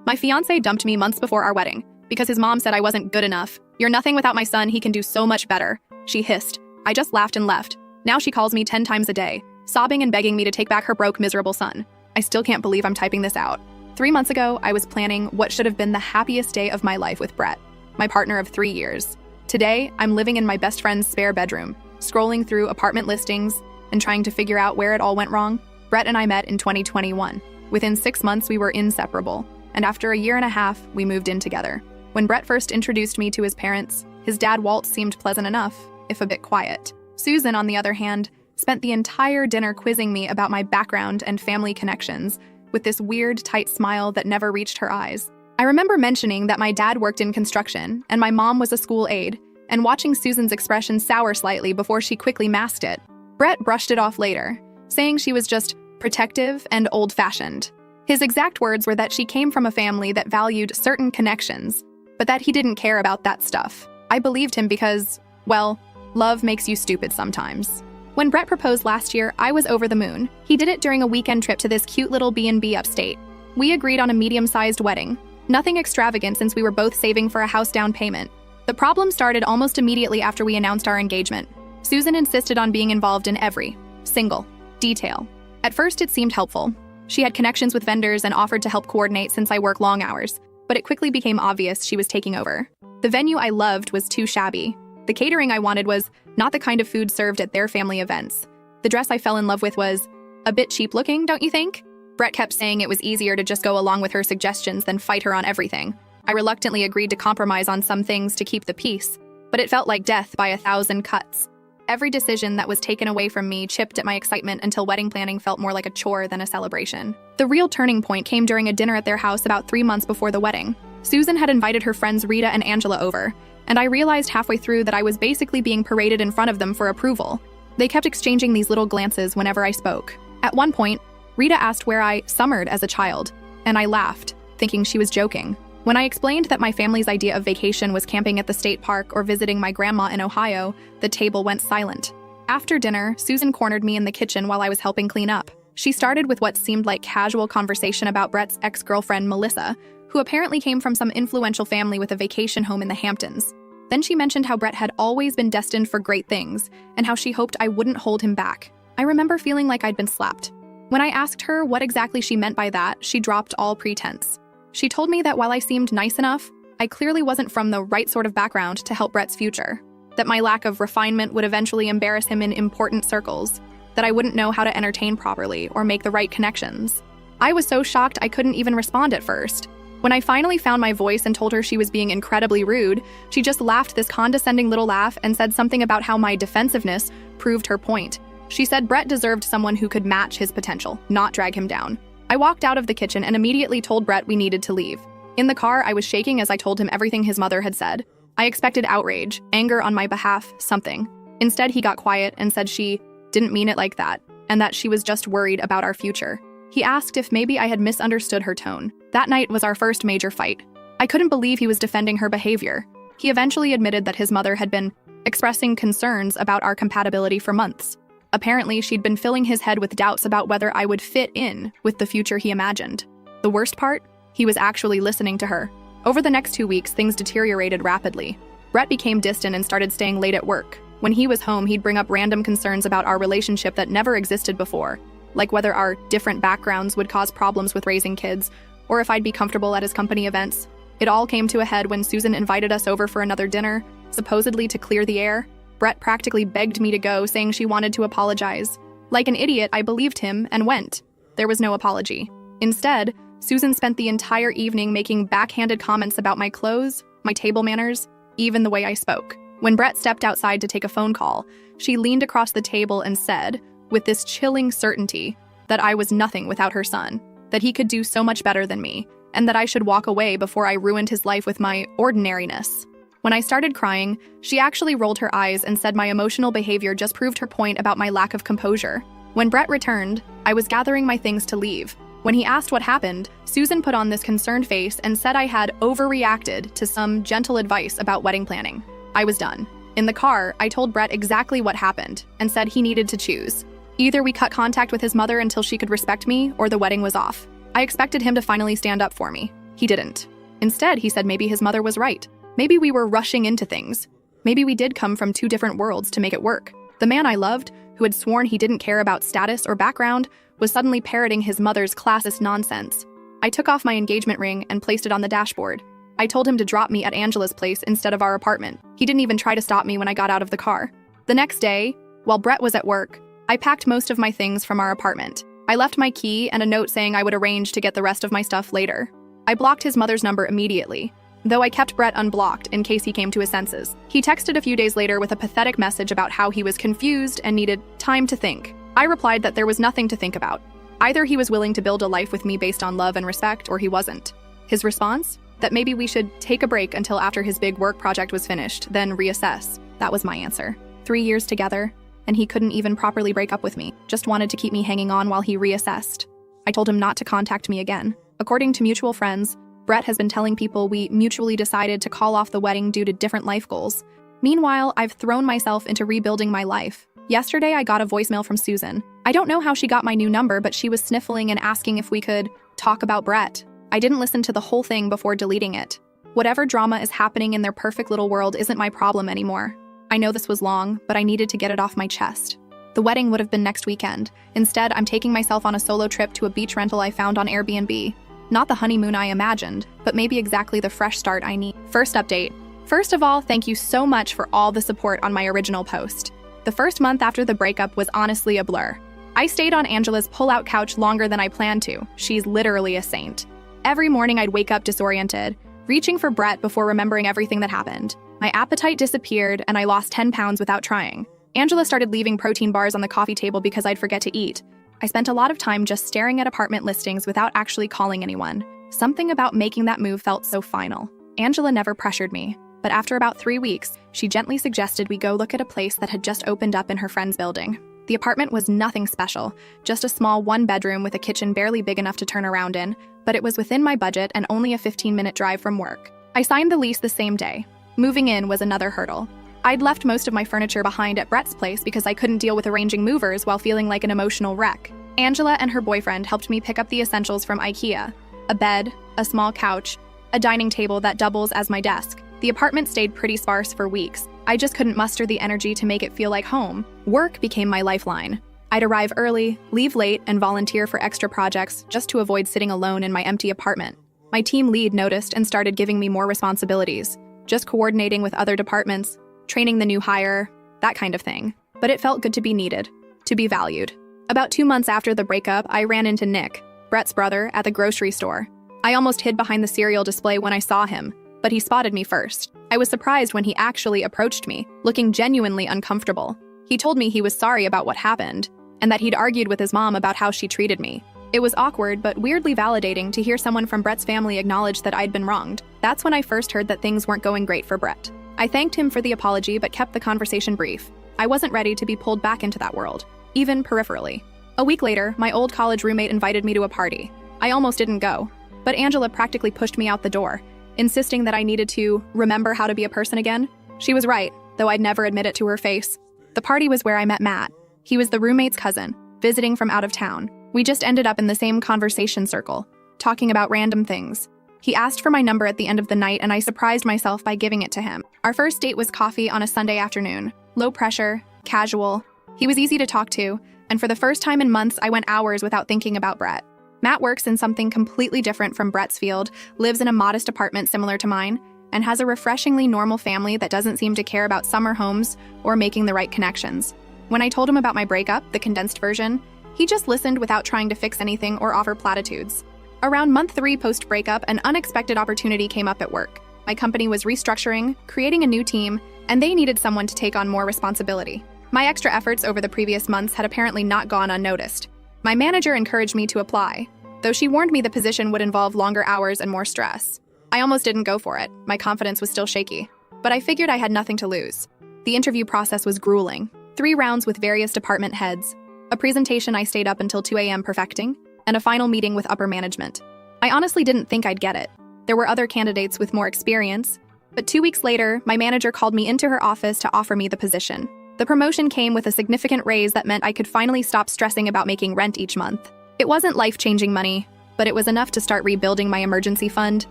My fiancé dumped me months before our wedding because his mom said I wasn't good enough. You're nothing without my son, he can do so much better, she hissed. I just laughed and left. Now she calls me 10 times a day, sobbing and begging me to take back her broke, miserable son. I still can't believe I'm typing this out. 3 months ago, I was planning what should have been the happiest day of my life with Brett, my partner of 3 years. Today, I'm living in my best friend's spare bedroom, scrolling through apartment listings and trying to figure out where it all went wrong. Brett and I met in 2021. Within 6 months, we were inseparable, and after a year and a half, we moved in together. When Brett first introduced me to his parents, his dad Walt seemed pleasant enough, if a bit quiet. Susan, on the other hand, spent the entire dinner quizzing me about my background and family connections, with this weird, tight smile that never reached her eyes. I remember mentioning that my dad worked in construction and my mom was a school aide, and watching Susan's expression sour slightly before she quickly masked it. Brett brushed it off later, saying she was just protective and old-fashioned. His exact words were that she came from a family that valued certain connections, but that he didn't care about that stuff. I believed him because, well, love makes you stupid sometimes. When Brett proposed last year, I was over the moon. He did it during a weekend trip to this cute little B&B upstate. We agreed on a medium-sized wedding. Nothing extravagant since we were both saving for a house down payment. The problem started almost immediately after we announced our engagement. Susan insisted on being involved in every single detail. At first, it seemed helpful. She had connections with vendors and offered to help coordinate since I work long hours, but it quickly became obvious she was taking over. The venue I loved was too shabby. The catering I wanted was not the kind of food served at their family events. The dress I fell in love with was a bit cheap looking, don't you think? Brett kept saying it was easier to just go along with her suggestions than fight her on everything. I reluctantly agreed to compromise on some things to keep the peace, but it felt like death by 1,000 cuts. Every decision that was taken away from me chipped at my excitement until wedding planning felt more like a chore than a celebration. The real turning point came during a dinner at their house about 3 months before the wedding. Susan had invited her friends Rita and Angela over, and I realized halfway through that I was basically being paraded in front of them for approval. They kept exchanging these little glances whenever I spoke. At one point, Rita asked where I summered as a child, and I laughed, thinking she was joking. When I explained that my family's idea of vacation was camping at the state park or visiting my grandma in Ohio, the table went silent. After dinner, Susan cornered me in the kitchen while I was helping clean up. She started with what seemed like casual conversation about Brett's ex-girlfriend, Melissa, who apparently came from some influential family with a vacation home in the Hamptons. Then she mentioned how Brett had always been destined for great things, and how she hoped I wouldn't hold him back. I remember feeling like I'd been slapped. When I asked her what exactly she meant by that, she dropped all pretense. She told me that while I seemed nice enough, I clearly wasn't from the right sort of background to help Brett's future. That my lack of refinement would eventually embarrass him in important circles. That I wouldn't know how to entertain properly or make the right connections. I was so shocked I couldn't even respond at first. When I finally found my voice and told her she was being incredibly rude, she just laughed this condescending little laugh and said something about how my defensiveness proved her point. She said Brett deserved someone who could match his potential, not drag him down. I walked out of the kitchen and immediately told Brett we needed to leave. In the car, I was shaking as I told him everything his mother had said. I expected outrage, anger on my behalf, something. Instead, he got quiet and said she didn't mean it like that, and that she was just worried about our future. He asked if maybe I had misunderstood her tone. That night was our first major fight. I couldn't believe he was defending her behavior. He eventually admitted that his mother had been expressing concerns about our compatibility for months. Apparently, she'd been filling his head with doubts about whether I would fit in with the future he imagined. The worst part? He was actually listening to her. Over the next 2 weeks, things deteriorated rapidly. Brett became distant and started staying late at work. When he was home, he'd bring up random concerns about our relationship that never existed before, like whether our different backgrounds would cause problems with raising kids, or if I'd be comfortable at his company events. It all came to a head when Susan invited us over for another dinner, supposedly to clear the air. Brett practically begged me to go, saying she wanted to apologize. Like an idiot, I believed him and went. There was no apology. Instead, Susan spent the entire evening making backhanded comments about my clothes, my table manners, even the way I spoke. When Brett stepped outside to take a phone call, she leaned across the table and said, with this chilling certainty, that I was nothing without her son, that he could do so much better than me, and that I should walk away before I ruined his life with my ordinariness. When I started crying, she actually rolled her eyes and said my emotional behavior just proved her point about my lack of composure. When Brett returned, I was gathering my things to leave. When he asked what happened, Susan put on this concerned face and said I had overreacted to some gentle advice about wedding planning. I was done. In the car, I told Brett exactly what happened and said he needed to choose. Either we cut contact with his mother until she could respect me, or the wedding was off. I expected him to finally stand up for me. He didn't. Instead, he said maybe his mother was right. Maybe we were rushing into things. Maybe we did come from two different worlds to make it work. The man I loved, who had sworn he didn't care about status or background, was suddenly parroting his mother's classist nonsense. I took off my engagement ring and placed it on the dashboard. I told him to drop me at Angela's place instead of our apartment. He didn't even try to stop me when I got out of the car. The next day, while Brett was at work, I packed most of my things from our apartment. I left my key and a note saying I would arrange to get the rest of my stuff later. I blocked his mother's number immediately, though I kept Brett unblocked in case he came to his senses. He texted a few days later with a pathetic message about how he was confused and needed time to think. I replied that there was nothing to think about. Either he was willing to build a life with me based on love and respect, or he wasn't. His response? That maybe we should take a break until after his big work project was finished, then reassess. That was my answer. 3 years together, and he couldn't even properly break up with me, just wanted to keep me hanging on while he reassessed. I told him not to contact me again. According to mutual friends, Brett has been telling people we mutually decided to call off the wedding due to different life goals. Meanwhile, I've thrown myself into rebuilding my life. Yesterday, I got a voicemail from Susan. I don't know how she got my new number, but she was sniffling and asking if we could talk about Brett. I didn't listen to the whole thing before deleting it. Whatever drama is happening in their perfect little world isn't my problem anymore. I know this was long, but I needed to get it off my chest. The wedding would have been next weekend. Instead, I'm taking myself on a solo trip to a beach rental I found on Airbnb. Not the honeymoon I imagined, but maybe exactly the fresh start I need. First update. First of all, thank you so much for all the support on my original post. The first month after the breakup was honestly a blur. I stayed on Angela's pull-out couch longer than I planned to. She's literally a saint. Every morning I'd wake up disoriented, reaching for Brett before remembering everything that happened. My appetite disappeared and I lost 10 pounds without trying. Angela started leaving protein bars on the coffee table because I'd forget to eat. I spent a lot of time just staring at apartment listings without actually calling anyone. Something about making that move felt so final. Angela never pressured me, but after about 3 weeks, she gently suggested we go look at a place that had just opened up in her friend's building. The apartment was nothing special, just a small one-bedroom with a kitchen barely big enough to turn around in, but it was within my budget and only a 15-minute drive from work. I signed the lease the same day. Moving in was another hurdle. I'd left most of my furniture behind at Brett's place because I couldn't deal with arranging movers while feeling like an emotional wreck. Angela and her boyfriend helped me pick up the essentials from IKEA: a bed, a small couch, a dining table that doubles as my desk. The apartment stayed pretty sparse for weeks. I just couldn't muster the energy to make it feel like home. Work became my lifeline. I'd arrive early, leave late, and volunteer for extra projects just to avoid sitting alone in my empty apartment. My team lead noticed and started giving me more responsibilities, just coordinating with other departments, training the new hire, that kind of thing. But it felt good to be needed, to be valued. About 2 months after the breakup, I ran into Nick, Brett's brother, at the grocery store. I almost hid behind the cereal display when I saw him, but he spotted me first. I was surprised when he actually approached me, looking genuinely uncomfortable. He told me he was sorry about what happened, and that he'd argued with his mom about how she treated me. It was awkward but weirdly validating to hear someone from Brett's family acknowledge that I'd been wronged. That's when I first heard that things weren't going great for Brett. I thanked him for the apology but kept the conversation brief. I wasn't ready to be pulled back into that world, even peripherally. A week later, my old college roommate invited me to a party. I almost didn't go, but Angela practically pushed me out the door, insisting that I needed to remember how to be a person again. She was right, though I'd never admit it to her face. The party was where I met Matt. He was the roommate's cousin, visiting from out of town. We just ended up in the same conversation circle, talking about random things. He asked for my number at the end of the night and I surprised myself by giving it to him. Our first date was coffee on a Sunday afternoon. Low pressure, casual. He was easy to talk to, and for the first time in months, I went hours without thinking about Brett. Matt works in something completely different from Brett's field, lives in a modest apartment similar to mine, and has a refreshingly normal family that doesn't seem to care about summer homes or making the right connections. When I told him about my breakup, the condensed version, he just listened without trying to fix anything or offer platitudes. Around month 3 post-breakup, an unexpected opportunity came up at work. My company was restructuring, creating a new team, and they needed someone to take on more responsibility. My extra efforts over the previous months had apparently not gone unnoticed. My manager encouraged me to apply, though she warned me the position would involve longer hours and more stress. I almost didn't go for it. My confidence was still shaky, but I figured I had nothing to lose. The interview process was grueling. 3 rounds with various department heads, a presentation I stayed up until 2 a.m. perfecting, and a final meeting with upper management. I honestly didn't think I'd get it. There were other candidates with more experience, but 2 weeks later, my manager called me into her office to offer me the position. The promotion came with a significant raise that meant I could finally stop stressing about making rent each month. It wasn't life-changing money, but it was enough to start rebuilding my emergency fund,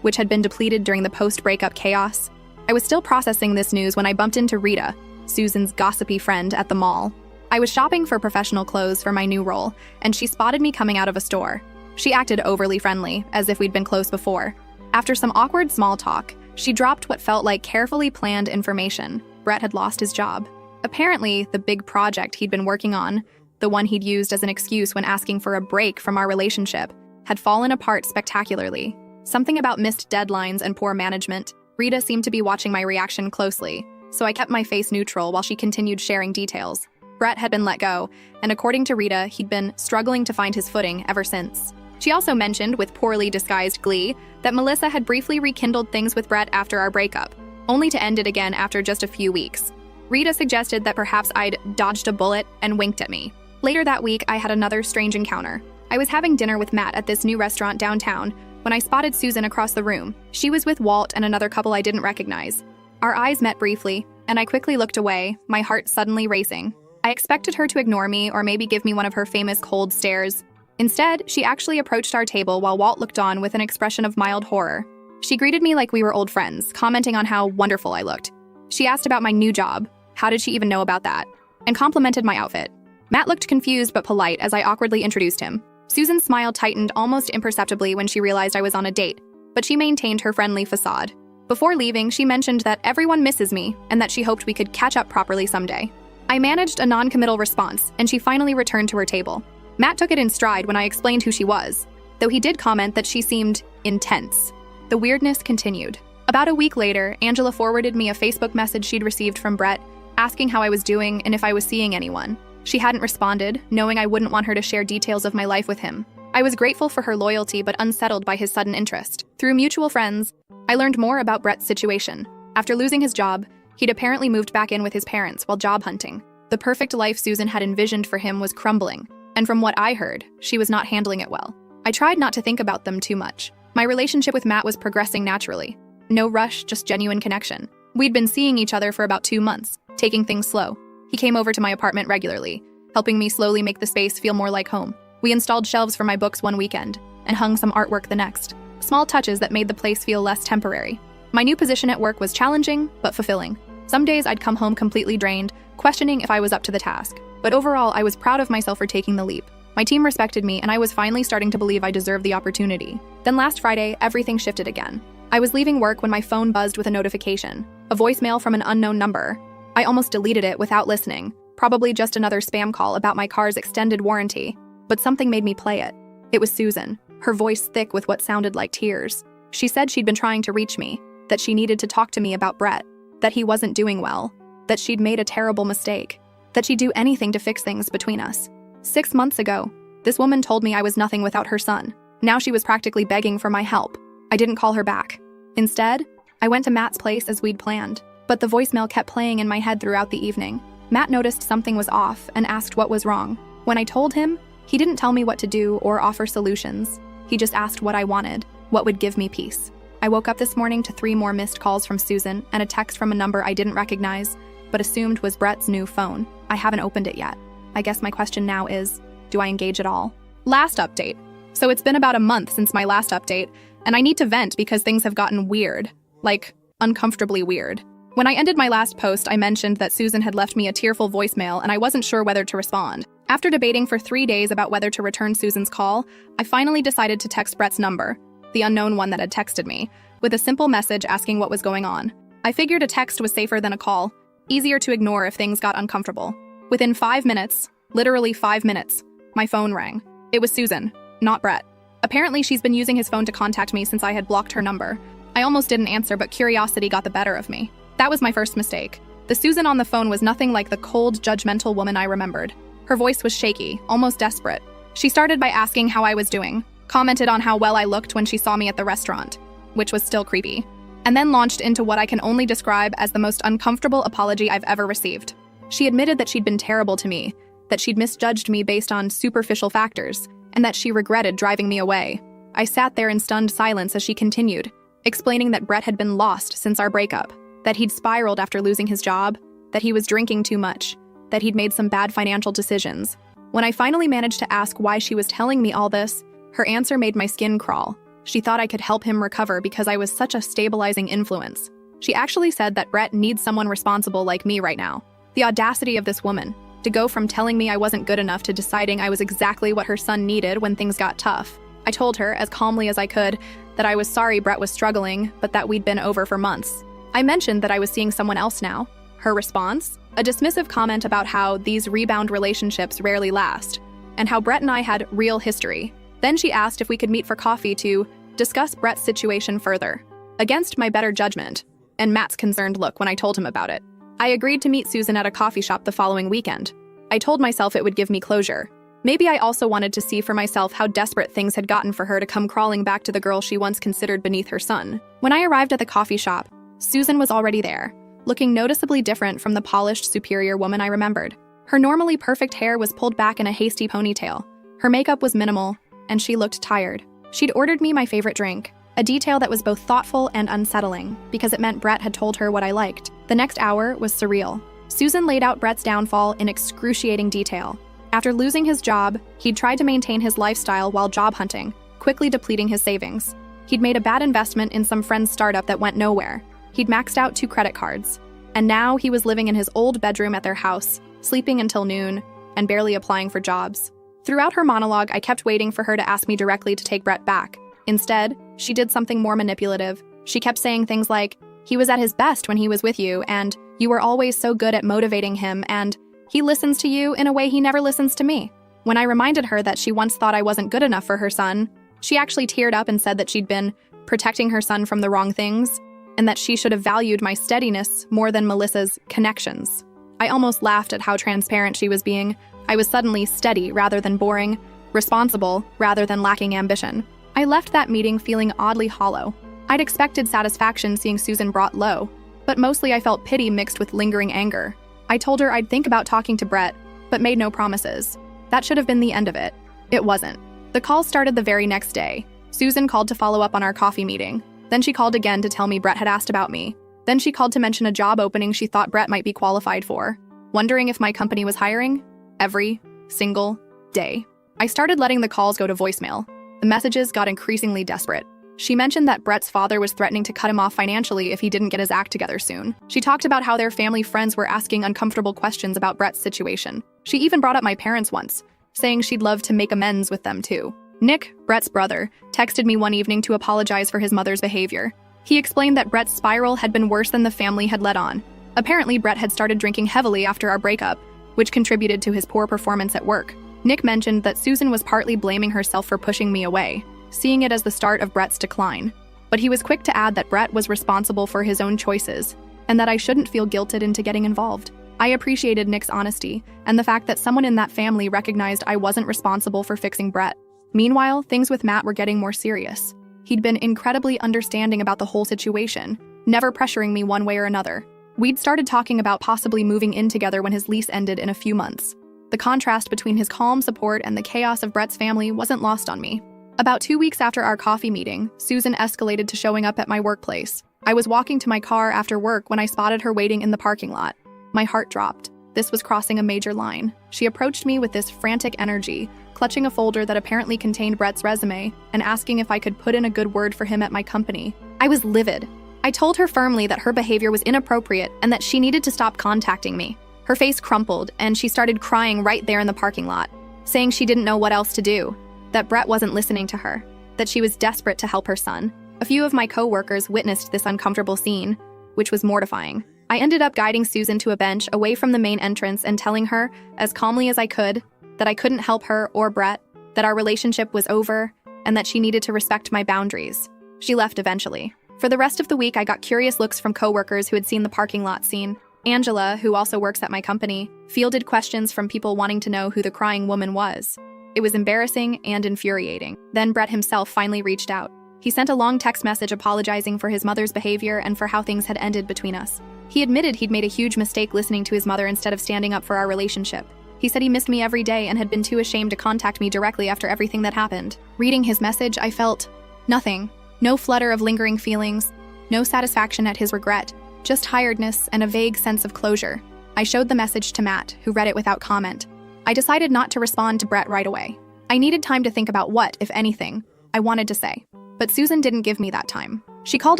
which had been depleted during the post-breakup chaos. I was still processing this news when I bumped into Rita, Susan's gossipy friend, at the mall. I was shopping for professional clothes for my new role, and she spotted me coming out of a store. She acted overly friendly, as if we'd been close before. After some awkward small talk, she dropped what felt like carefully planned information. Brett had lost his job. Apparently, the big project he'd been working on, the one he'd used as an excuse when asking for a break from our relationship, had fallen apart spectacularly. Something about missed deadlines and poor management. Rita seemed to be watching my reaction closely, so I kept my face neutral while she continued sharing details. Brett had been let go, and according to Rita, he'd been struggling to find his footing ever since. She also mentioned, with poorly disguised glee, that Melissa had briefly rekindled things with Brett after our breakup, only to end it again after just a few weeks. Rita suggested that perhaps I'd dodged a bullet and winked at me. Later that week, I had another strange encounter. I was having dinner with Matt at this new restaurant downtown when I spotted Susan across the room. She was with Walt and another couple I didn't recognize. Our eyes met briefly, and I quickly looked away, my heart suddenly racing. I expected her to ignore me or maybe give me one of her famous cold stares. Instead, she actually approached our table while Walt looked on with an expression of mild horror. She greeted me like we were old friends, commenting on how wonderful I looked. She asked about my new job, how did she even know about that, and complimented my outfit. Matt looked confused but polite as I awkwardly introduced him. Susan's smile tightened almost imperceptibly when she realized I was on a date, but she maintained her friendly facade. Before leaving, she mentioned that everyone misses me and that she hoped we could catch up properly someday. I managed a non-committal response, and she finally returned to her table. Matt took it in stride when I explained who she was, though he did comment that she seemed intense. The weirdness continued. About a week later, Angela forwarded me a Facebook message she'd received from Brett, asking how I was doing and if I was seeing anyone. She hadn't responded, knowing I wouldn't want her to share details of my life with him. I was grateful for her loyalty but unsettled by his sudden interest. Through mutual friends, I learned more about Brett's situation. After losing his job, he'd apparently moved back in with his parents while job hunting. The perfect life Susan had envisioned for him was crumbling, and from what I heard, she was not handling it well. I tried not to think about them too much. My relationship with Matt was progressing naturally. No rush, just genuine connection. We'd been seeing each other for about 2 months, taking things slow. He came over to my apartment regularly, helping me slowly make the space feel more like home. We installed shelves for my books one weekend, and hung some artwork the next. Small touches that made the place feel less temporary. My new position at work was challenging, but fulfilling. Some days I'd come home completely drained, questioning if I was up to the task. But overall, I was proud of myself for taking the leap. My team respected me, and I was finally starting to believe I deserved the opportunity. Then last Friday, everything shifted again. I was leaving work when my phone buzzed with a notification, a voicemail from an unknown number. I almost deleted it without listening, probably just another spam call about my car's extended warranty. But something made me play it. It was Susan, her voice thick with what sounded like tears. She said she'd been trying to reach me, that she needed to talk to me about Brett, that he wasn't doing well, that she'd made a terrible mistake, that she'd do anything to fix things between us. 6 months ago, this woman told me I was nothing without her son. Now she was practically begging for my help. I didn't call her back. Instead, I went to Matt's place as we'd planned, but the voicemail kept playing in my head throughout the evening. Matt noticed something was off and asked what was wrong. When I told him, he didn't tell me what to do or offer solutions. He just asked what I wanted, what would give me peace. I woke up this morning to 3 more missed calls from Susan and a text from a number I didn't recognize, but assumed was Brett's new phone. I haven't opened it yet. I guess my question now is, do I engage at all? Last update. So it's been about a month since my last update, and I need to vent because things have gotten weird. Like, uncomfortably weird. When I ended my last post, I mentioned that Susan had left me a tearful voicemail and I wasn't sure whether to respond. After debating for 3 days about whether to return Susan's call, I finally decided to text Brett's number, the unknown one that had texted me, with a simple message asking what was going on. I figured a text was safer than a call, easier to ignore if things got uncomfortable. Within 5 minutes, literally 5 minutes, my phone rang. It was Susan, not Brett. Apparently she's been using his phone to contact me since I had blocked her number. I almost didn't answer, but curiosity got the better of me. That was my first mistake. The Susan on the phone was nothing like the cold, judgmental woman I remembered. Her voice was shaky, almost desperate. She started by asking how I was doing, commented on how well I looked when she saw me at the restaurant, which was still creepy, and then launched into what I can only describe as the most uncomfortable apology I've ever received. She admitted that she'd been terrible to me, that she'd misjudged me based on superficial factors, and that she regretted driving me away. I sat there in stunned silence as she continued, explaining that Brett had been lost since our breakup, that he'd spiraled after losing his job, that he was drinking too much, that he'd made some bad financial decisions. When I finally managed to ask why she was telling me all this, Her answer made my skin crawl. She thought I could help him recover because I was such a stabilizing influence. She actually said that Brett needs someone responsible like me right now. The audacity of this woman, to go from telling me I wasn't good enough to deciding I was exactly what her son needed when things got tough. I told her, as calmly as I could, that I was sorry Brett was struggling, but that we'd been over for months. I mentioned that I was seeing someone else now. Her response? A dismissive comment about how these rebound relationships rarely last, and how Brett and I had real history. Then she asked if we could meet for coffee to discuss Brett's situation further, against my better judgment, and Matt's concerned look when I told him about it. I agreed to meet Susan at a coffee shop the following weekend. I told myself it would give me closure. Maybe I also wanted to see for myself how desperate things had gotten for her to come crawling back to the girl she once considered beneath her son. When I arrived at the coffee shop, Susan was already there, looking noticeably different from the polished, superior woman I remembered. Her normally perfect hair was pulled back in a hasty ponytail. Her makeup was minimal, and she looked tired. She'd ordered me my favorite drink, a detail that was both thoughtful and unsettling, because it meant Brett had told her what I liked. The next hour was surreal. Susan laid out Brett's downfall in excruciating detail. After losing his job, he'd tried to maintain his lifestyle while job hunting, quickly depleting his savings. He'd made a bad investment in some friend's startup that went nowhere. He'd maxed out 2 credit cards. And now he was living in his old bedroom at their house, sleeping until noon, and barely applying for jobs. Throughout her monologue, I kept waiting for her to ask me directly to take Brett back. Instead, she did something more manipulative. She kept saying things like, "He was at his best when he was with you, and you were always so good at motivating him, and he listens to you in a way he never listens to me." When I reminded her that she once thought I wasn't good enough for her son, she actually teared up and said that she'd been protecting her son from the wrong things, and that she should have valued my steadiness more than Melissa's connections. I almost laughed at how transparent she was being. I was suddenly steady rather than boring, responsible rather than lacking ambition. I left that meeting feeling oddly hollow. I'd expected satisfaction seeing Susan brought low, but mostly I felt pity mixed with lingering anger. I told her I'd think about talking to Brett, but made no promises. That should have been the end of it. It wasn't. The call started the very next day. Susan called to follow up on our coffee meeting. Then she called again to tell me Brett had asked about me. Then she called to mention a job opening she thought Brett might be qualified for, wondering if my company was hiring. Every single day. I started letting the calls go to voicemail. The messages got increasingly desperate. She mentioned that Brett's father was threatening to cut him off financially if he didn't get his act together soon. She talked about how their family friends were asking uncomfortable questions about Brett's situation. She even brought up my parents once, saying she'd love to make amends with them too. Nick, Brett's brother, texted me one evening to apologize for his mother's behavior. He explained that Brett's spiral had been worse than the family had let on. Apparently, Brett had started drinking heavily after our breakup, which contributed to his poor performance at work. Nick mentioned that Susan was partly blaming herself for pushing me away, seeing it as the start of Brett's decline. But he was quick to add that Brett was responsible for his own choices, and that I shouldn't feel guilted into getting involved. I appreciated Nick's honesty, and the fact that someone in that family recognized I wasn't responsible for fixing Brett. Meanwhile, things with Matt were getting more serious. He'd been incredibly understanding about the whole situation, never pressuring me one way or another. We'd started talking about possibly moving in together when his lease ended in a few months. The contrast between his calm support and the chaos of Brett's family wasn't lost on me. About 2 weeks after our coffee meeting, Susan escalated to showing up at my workplace. I was walking to my car after work when I spotted her waiting in the parking lot. My heart dropped. This was crossing a major line. She approached me with this frantic energy, clutching a folder that apparently contained Brett's resume and asking if I could put in a good word for him at my company. I was livid. I told her firmly that her behavior was inappropriate and that she needed to stop contacting me. Her face crumpled, and she started crying right there in the parking lot, saying she didn't know what else to do, that Brett wasn't listening to her, that she was desperate to help her son. A few of my co-workers witnessed this uncomfortable scene, which was mortifying. I ended up guiding Susan to a bench away from the main entrance and telling her, as calmly as I could, that I couldn't help her or Brett, that our relationship was over, and that she needed to respect my boundaries. She left eventually. For the rest of the week, I got curious looks from coworkers who had seen the parking lot scene. Angela, who also works at my company, fielded questions from people wanting to know who the crying woman was. It was embarrassing and infuriating. Then Brett himself finally reached out. He sent a long text message apologizing for his mother's behavior and for how things had ended between us. He admitted he'd made a huge mistake listening to his mother instead of standing up for our relationship. He said he missed me every day and had been too ashamed to contact me directly after everything that happened. Reading his message, I felt nothing. No flutter of lingering feelings, no satisfaction at his regret, just tiredness and a vague sense of closure. I showed the message to Matt, who read it without comment. I decided not to respond to Brett right away. I needed time to think about what, if anything, I wanted to say. But Susan didn't give me that time. She called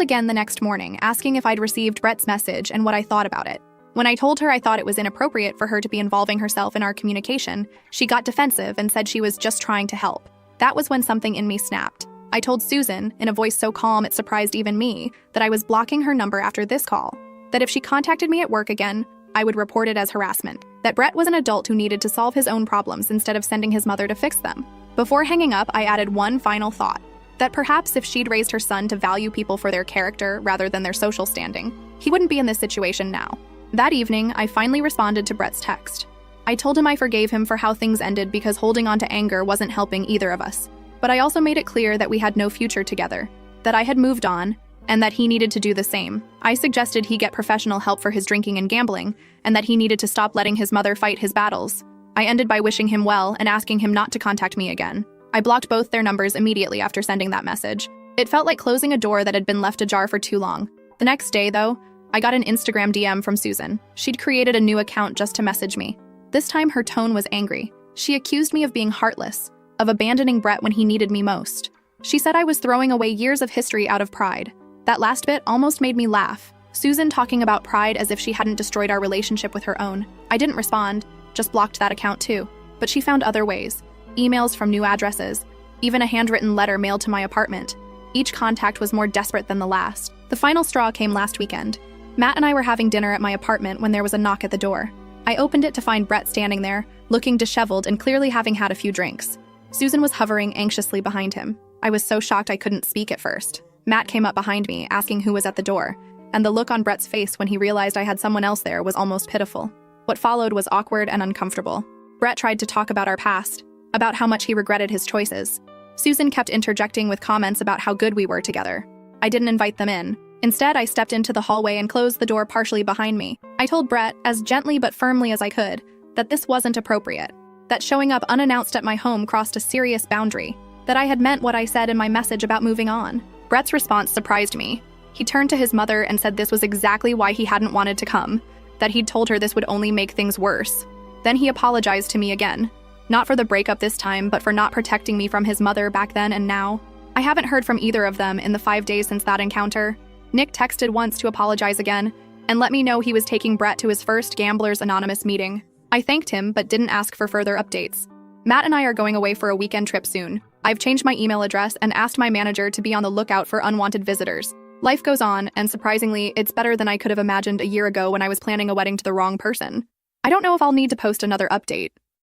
again the next morning, asking if I'd received Brett's message and what I thought about it. When I told her I thought it was inappropriate for her to be involving herself in our communication, she got defensive and said she was just trying to help. That was when something in me snapped. I told Susan, in a voice so calm it surprised even me, that I was blocking her number after this call. That if she contacted me at work again, I would report it as harassment. That Brett was an adult who needed to solve his own problems instead of sending his mother to fix them. Before hanging up, I added one final thought. That perhaps if she'd raised her son to value people for their character rather than their social standing, he wouldn't be in this situation now. That evening, I finally responded to Brett's text. I told him I forgave him for how things ended because holding on to anger wasn't helping either of us. But I also made it clear that we had no future together, that I had moved on, and that he needed to do the same. I suggested he get professional help for his drinking and gambling, and that he needed to stop letting his mother fight his battles. I ended by wishing him well and asking him not to contact me again. I blocked both their numbers immediately after sending that message. It felt like closing a door that had been left ajar for too long. The next day, though, I got an Instagram DM from Susan. She'd created a new account just to message me. This time her tone was angry. She accused me of being heartless, of abandoning Brett when he needed me most. She said I was throwing away years of history out of pride. That last bit almost made me laugh. Susan talking about pride as if she hadn't destroyed our relationship with her own. I didn't respond, just blocked that account too. But she found other ways. Emails from new addresses, even a handwritten letter mailed to my apartment. Each contact was more desperate than the last. The final straw came last weekend. Matt and I were having dinner at my apartment when there was a knock at the door. I opened it to find Brett standing there, looking disheveled and clearly having had a few drinks. Susan was hovering anxiously behind him. I was so shocked I couldn't speak at first. Matt came up behind me, asking who was at the door, and the look on Brett's face when he realized I had someone else there was almost pitiful. What followed was awkward and uncomfortable. Brett tried to talk about our past, about how much he regretted his choices. Susan kept interjecting with comments about how good we were together. I didn't invite them in. Instead, I stepped into the hallway and closed the door partially behind me. I told Brett, as gently but firmly as I could, that this wasn't appropriate, that showing up unannounced at my home crossed a serious boundary, that I had meant what I said in my message about moving on. Brett's response surprised me. He turned to his mother and said this was exactly why he hadn't wanted to come, that he'd told her this would only make things worse. Then he apologized to me again. Not for the breakup this time, but for not protecting me from his mother back then and now. I haven't heard from either of them in the 5 days since that encounter. Nick texted once to apologize again, and let me know he was taking Brett to his first Gamblers Anonymous meeting. I thanked him, but didn't ask for further updates. Matt and I are going away for a weekend trip soon. I've changed my email address and asked my manager to be on the lookout for unwanted visitors. Life goes on, and surprisingly, it's better than I could have imagined a year ago when I was planning a wedding to the wrong person. I don't know if I'll need to post another update.